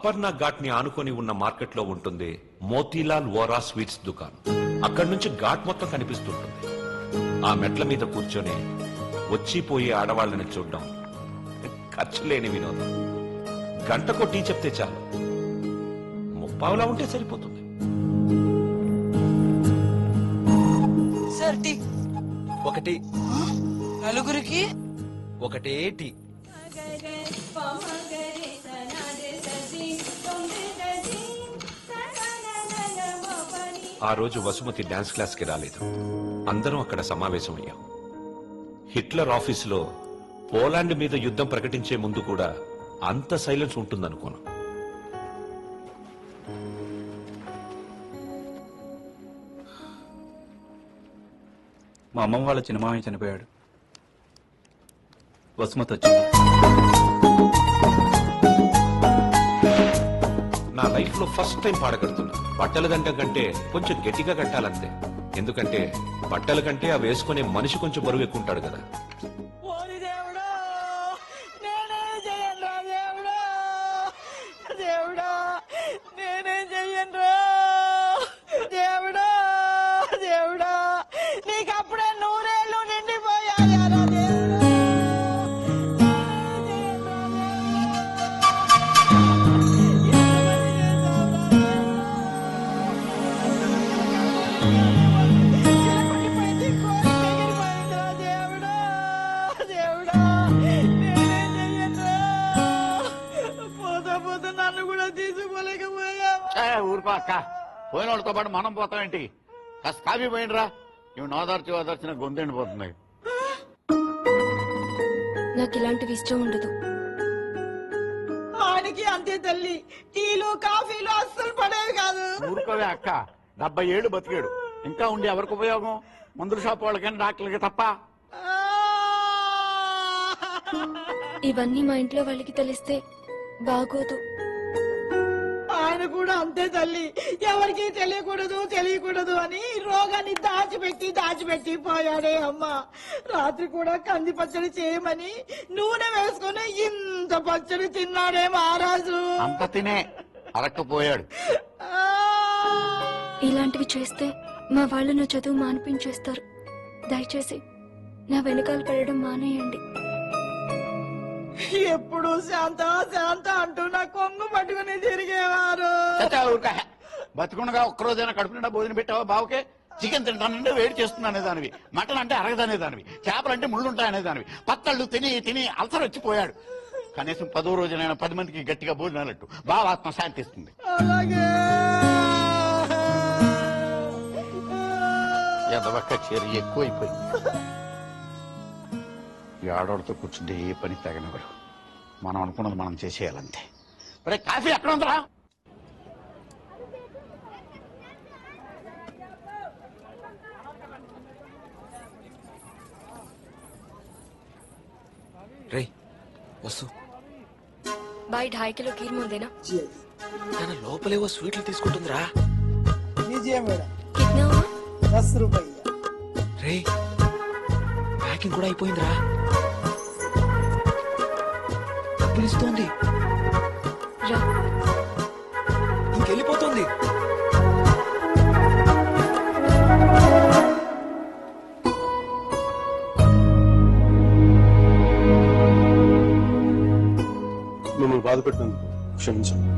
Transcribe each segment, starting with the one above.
అపర్ణ ఘాట్ ని ఆనుకొని ఉన్న మార్కెట్ లో ఉంటుంది మోతీలాల్ వోరా స్వీట్స్ దుకాణం. అక్కడి నుంచి ఘాట్ మొత్తం కనిపిస్తుంటుంది. ఆ మెట్ల మీద కూర్చొని వచ్చిపోయే ఆడవాళ్ళని చూడడం ఖర్చు లేని వినోదం. గంటకో టీ చెప్తే చాలు, ముప్పావులా ఉంటే సరిపోతుంది. సార్ టీ ఒకటి, నలుగురికి ఒకటే టీ. ఆ రోజు వసుమతి డాన్స్ క్లాస్ కి రాలేదు. అందరం అక్కడ సమావేశమయ్యాం. హిట్లర్ ఆఫీసులో పోలాండ్ మీద యుద్ధం ప్రకటించే ముందు కూడా అంత సైలెన్స్ ఉంటుందనుకోను. మా అమ్మమ్మ వాళ్ళ చిన్నమామయ్య చనిపోయాడు. వసుమతి వచ్చింది. నా లైఫ్ లో ఫస్ట్ టైం పాట కడుతున్నా. బట్టల దండం కంటే కొంచెం గట్టిగా కట్టాలంతే. ఎందుకంటే బట్టల కంటే అవి వేసుకునే మనిషి కొంచెం బరువు ఎక్కువ ఉంటాడు కదా. ఊరుకో అక్క, పోయిన వాళ్ళతో పాటు మనం పోతామేంటి? కాస్త కాఫీ పోయినరా. ఇవి నోదార్చి ఓదార్చిన గొంతెండిపోతుంది. నాకు ఇలాంటివి ఇష్టం ఉండదు. ఆడికి అంతే తల్లి, టీలు కాఫీలు అస్సలు పడేవి కాదు. ఊరుకోవే అక్క, 70 ఏళ్ళు బతికాడు. ఇంకా ఉండి ఎవరికి ఉపయోగం? మందుల షాప్ వాళ్ళకైనా డాక్టర్లకి తప్ప. ఇవన్నీ మా ఇంట్లో వాళ్ళకి తెలిస్తే బాగోదు. ఆయన కూడా అంతే తల్లి, ఎవరికి తెలియకూడదు అని రోగాన్ని దాచిపెట్టి పోయాడే అమ్మ. రాత్రి కూడా కంది పచ్చడి చేయమని నూనె వేసుకుని ఇంత పచ్చడి తిన్నాడే మహారాజు. అంత తినే అరక్కపోయాడు. ఇలాంటివి చేస్తే మా వాళ్ళు నా చదువు మానిపించేస్తారు. దయచేసి నా వెనకాల పడడం మానేయండి. ఎప్పుడు శాంత అంటూ నా కొంగు పట్టుకుని తిరిగేవారు. బతుకుండగా ఒక్కరోజైనా కడుపు నిండా భోజనం పెట్టావా బావుకే? చికెన్ తింటానంటే వేడి చేస్తున్నానే దానివి, మటన్ అంటే అరగదనే దానివి, చేపలంటే ముళ్ళుంటాయనే దానివి. పత్తళ్ళు తిని అల్సర్ వచ్చిపోయాడు. కనీసం 10వ రోజునైనా 10 మందికి గట్టిగా భోజనాలట్టు బావ ఆత్మ శాంతిస్తుంది. అలాగే ఎదవక్క చర్య ఎక్కువైపోయింది. ఈ ఆడవాళ్ళతో కూర్చుంటే ఏ పని తగనివ్వరు. మనం అనుకున్నది మనం చేసేయాలంతే. మరి కాఫీ ఎక్కడ ఉందరా? రే వస్తు బాయ్ 2.5 కిలో కీర్ ముందేనా? తన లోపలేవో స్వీట్లు తీసుకుంటుందిరా. కిట్నా 10 రూపాయలు. రే ప్యాకింగ్ కూడా అయిపోయిందిరా. పిలుస్తోంది, ఇంకెళ్ళిపోతుంది. మిమ్మల్ని బాధ పెట్టినందుకు క్షమించండి.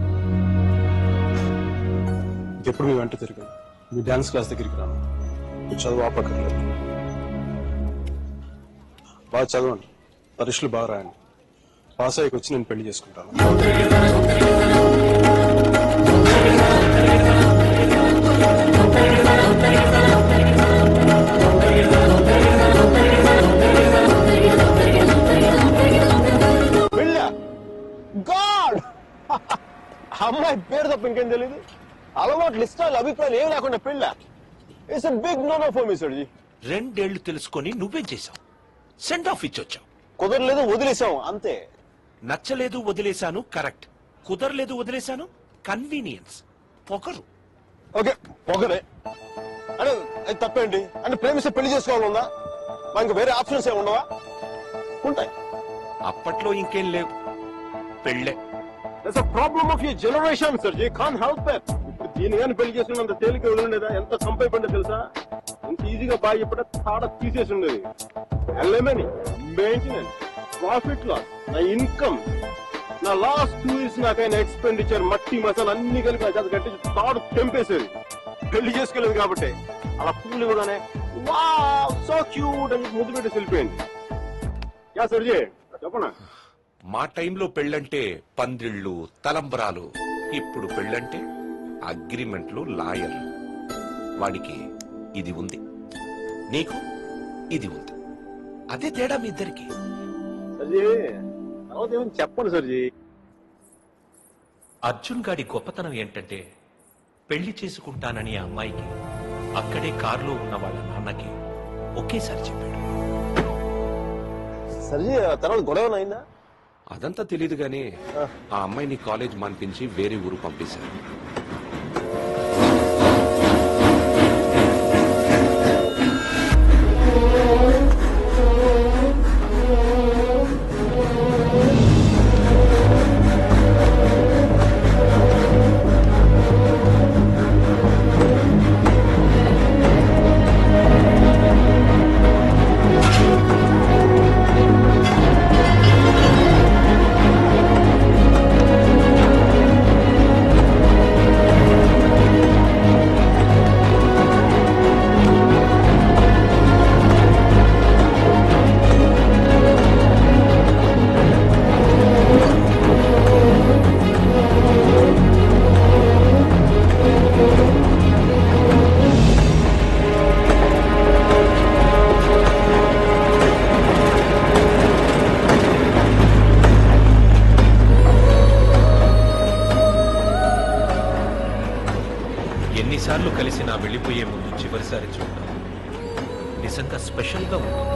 ఇంకెప్పుడు మీ వెంట తిరిగాను. మీ డాన్స్ క్లాస్ దగ్గరికి రాను. మీరు చదువు ఆపక్కర్లేదు. బాగా చదవండి, పరీక్షలు బాగా రాయండి. పాస్ అయ్యకి వచ్చి నేను పెళ్లి చేసుకుంటాను. అమ్మాయి పేరు తప్ప ఇంకేం తెలీదు. అలవాట్లు, ఇష్టాలు, అభిప్రాయాలు ఏం లేకుండా పెళ్ళ. It's a big no no for me sir ji. 2 ఏళ్లు తెలుసుకొని నువ్వేం చేశావు? సెండ్ ఆఫ్ ఇచ్చొచ్చావు. కుదరలేదు, వదిలేసాం అంతే. నచ్చలేదు, వదిలేశాను కరెక్ట్. కుదరలేదు, వదిలేశాను కన్వీనియన్స్. పొగరు. ఓకే పొగరే అంటే అది తప్పేంటి? అంటే ప్రేమిస్తే పెళ్లి చేసుకోవాలన్నా మనకు వేరే ఆప్షన్స్ ఏమి ఉండవా? ఉంటాయి. అప్పట్లో ఇంకేం లేవు, పెళ్ళే. That's a problem of your generation, sir. You can't help it. ఇప్పుడు దీని కానీ పెళ్లి చేసుకున్నంత తేలిక వదిలిండేదా? ఎంత సంపైపండే తెలుసా? ఇంత ఈజీగా బాగా చెప్పడం తాడ తీసేసి ఉండేది. ఎలిమనీ, మెయింటెనెన్స్, ప్రాఫిట్ లాస్, నా ఇన్కమ్, నా లాస్ట్ 2 years నాకైనా ఎక్స్పెండిచర్, మట్టి మసాలా అన్ని కలిపి నా చేత కట్టి తాడు తెంపేసేది. పెళ్లి చేసుకోలేదు కాబట్టి అలా పూలు కూడానే వావ్ సో క్యూట్ అని ముద్దు పెట్టి వెళ్ళిపోయింది. యా సర్జీ చెప్పనా? మా టైంలో పెళ్ళంటే పందిళ్ళు, తలంబరాలు. ఇప్పుడు పెళ్ళంటే అగ్రిమెంట్లు, లాయర్. వాడికి ఇది ఉంది, నీకు ఇది ఉంది. అదే తేడా మీ ఇద్దరికి. సర్జీ తర్వాత ఏమైనా చెప్పండి సర్జీ. అర్జున్ గాడి గొప్పతనం ఏంటంటే పెళ్లి చేసుకుంటానని ఆ అమ్మాయికి అక్కడే కారులో ఉన్న వాళ్ళ నాన్నకి ఒకేసారి చెప్పాడు. సర్జీ తర్వాత గొడవ అయిందా? అదంతా తెలియదు గానీ ఆ అమ్మాయిని కాలేజ్ మాన్పించి వేరే ఊరు పంపేశారు. ఎన్నిసార్లు కలిసినా వెళ్ళిపోయే ముందు చివరిసారి చూడటం నిజంగా స్పెషల్ గా ఉంటుంది.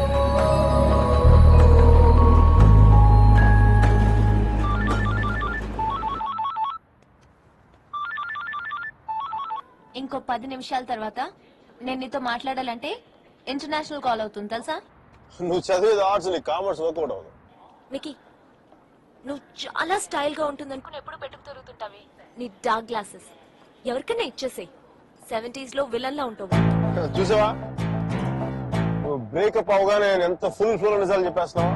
ఇంకో 10 నిమిషాల తర్వాత నేను నీతో మాట్లాడాలంటే ఇంటర్నేషనల్ కాల్ అవుతుంది తెలుసా? నువ్వు చదివేది ఆర్ట్స్, నీ కామర్స్ వర్కౌట్ అవుతుంది. వికీ, నువ్వు చాలా స్టైల్ గా ఉంటుంది అనుకుని ఎప్పుడు పెట్టుకు తిరుగుతుంటావి. నీ డార్క్ గ్లాసెస్ ఎవరికైనా ఇచ్చేసేయ్. 70s లో విలన్ లా ఉంటావు. చూసావా నువ్వు బ్రేకప్ అవగానే ఎంత ఫుల్ నిజాలు చెప్పేస్తున్నావా?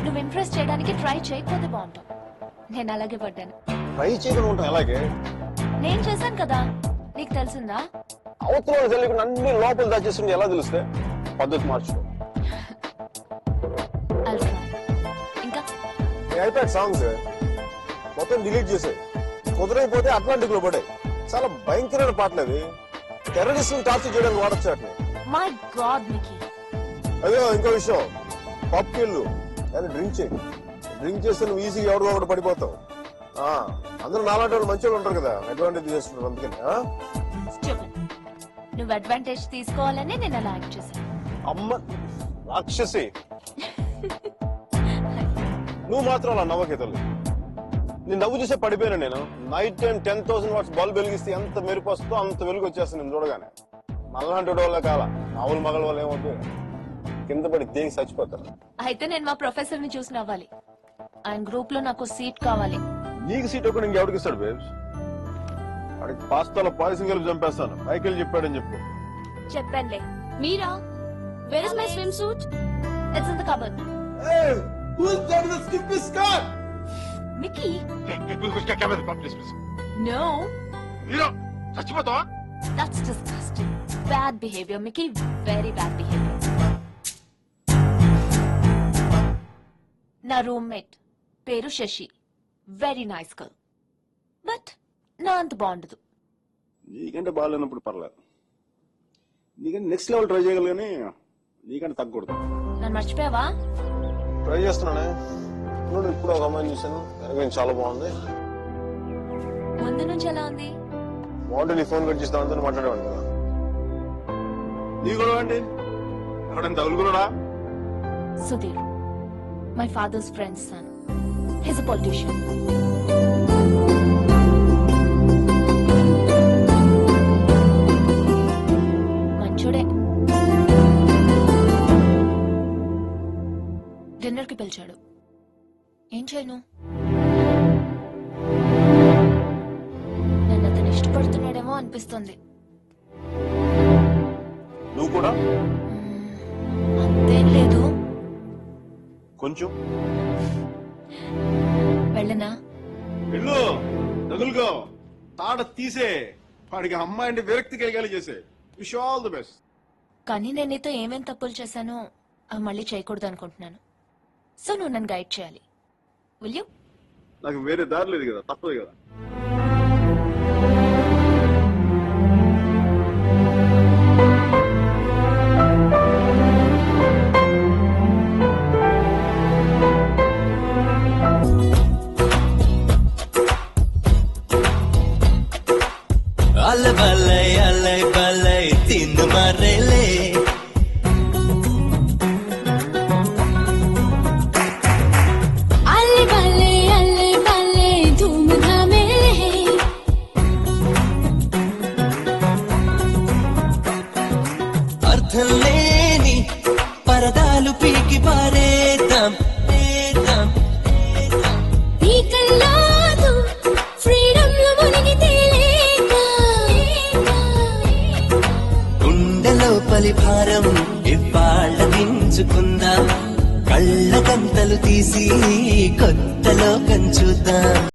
నువ్వు ఇంప్రెస్ చేయడానికి ట్రై చేయకపోతే బాగుంటావు. నేను అలాగే పడ్డాను. ట్రై చేయకుండా ఉంటాం అలాగే. నేను చేశాను కదా, నీకు తెలిసిందా? అవతల తెలియకుండా అన్ని లోపల దాచేస్తుంటే ఎలా తెలుస్తే? పద్ధతి మార్చుకో. ఇంకా అయిపోయాడు సాంగ్స్ మొత్తం డిలీట్ చేసాయి. కుదరైపోతే అట్లాంటిక్ లో పడాయి. చాలా భయంకరమైన పాటలేదు. టెర్రరిస్ట్ టార్చర్ చేయడానికి వాడచ్చు వాటిని. My God Mickey. అదే ఇంకో విషయం, పబ్కి వెళ్ళు కానీ డ్రింక్ చేయి. డ్రింక్ చేస్తే నువ్వు ఈజీగా ఎవడో ఒకటి పడిపోతావు. అందరూ నాలాంటి వాళ్ళు మంచి వాళ్ళు ఉంటారు కదా, అడ్వాంటేజ్ చేస్తున్నారు. అందుకని నువ్వు అడ్వాంటేజ్ తీసుకోవాలని నేను అలా యాక్ట్ చేశాను. అమ్మ రాక్షసి, నువ్వు మాత్రం అలా నవ్వకే తల్లి. నేను నవ్వు చూసే పడిపోయాను. నేను నైట్ టైం 10,000 watts బల్బ్ వెలిగిస్తే ఎంత మెరుపు వస్తుందో అంత వెలుగు వచ్చేస్తాను నేను చూడగానే. మళ్ళాంటి వాళ్ళ కాల ఆవుల మగల వాళ్ళు ఏమవుతుంది, కింద పడి దేనికి చచ్చిపోతారు. అయితే నేను మా ప్రొఫెసర్ ని చూసి నవ్వాలి. ఆయన గ్రూప్ లో నాకు సీట్ కావాలి. నీకు సీట్ ఒకటి ఇంకెవడికి ఇస్తాడు బేబ్స్? అడిగి పాస్తాలో పాయసం కలిపి చంపేస్తాను. మైకేల్ చెప్పాడని చెప్పు. చెప్పండి. మీరా? Where is my swimsuit? It's in the cupboard. Mickey, no, చచ్చిపోతావా? That's disgusting. Bad behaviour Mickey, very bad behaviour. నా రూమ్మేట్ పేరు Shashi, very nice girl, but నా అంత బాగుండదు. నీకంటే బాగాలేనప్పుడు పర్లేదు. నీకంటే నెక్స్ట్ లెవెల్ ట్రై చేయగలరు కానీ నీకంటే తగ్గకూడదు. నన్ను మర్చిపోయావా? ట్రై చేస్తున్నానే. ఇప్పుడు ఒక అమ్మాయిని చూసాను, చాలా బాగుంది. ముందు నుంచి ఎలా ఉంది? బాగుంటే నీ ఫోన్ కట్ చేసి దాంతో మాట్లాడేవాడు కదా. నీ కూడా అండి ఎవడని తగులుకున్నాడా? Sudheer, my father's friend's son. He's a politician. మంచోడే. డిన్నర్ కి పిలిచాడు. ఏం చేయను? ఇష్టపడుతున్నాడేమో అనిపిస్తుంది. నువ్వు కూడా అంతేం లేదు. కొంచెం వెళ్ళనా? వెళ్ళు, తగులుకో, తాడ తీసే, వాడికి అమ్మాయి అంటే విరక్తి కలిగేలా చేసే. Wish all the best. కానీ నేను నీతో ఏమేం తప్పులు చేశానో అవి మళ్ళీ చేయకూడదు అనుకుంటున్నాను. సో నువ్వు నన్ను గైడ్ చేయాలి. Will you? నాకు వేరే దారి లేదు కదా, తప్పదు కదా. అల్ల బల్లై అల్లై బల్లై తిందు మర్రెలే అల్లె బల్లె ధూమ్ ధామేలే అర్థం లేని పరదాలు పీకి పారేద్దాం. పీకల్లాదు ఫ్రీడమ్ లో మునిగి తేలేగా గుండెలోపలి భారం ఇవాళ్ళ దించుకుందాం. కళ్ళ కంతలు తీసి కొత్త లోకం చూద్దాం.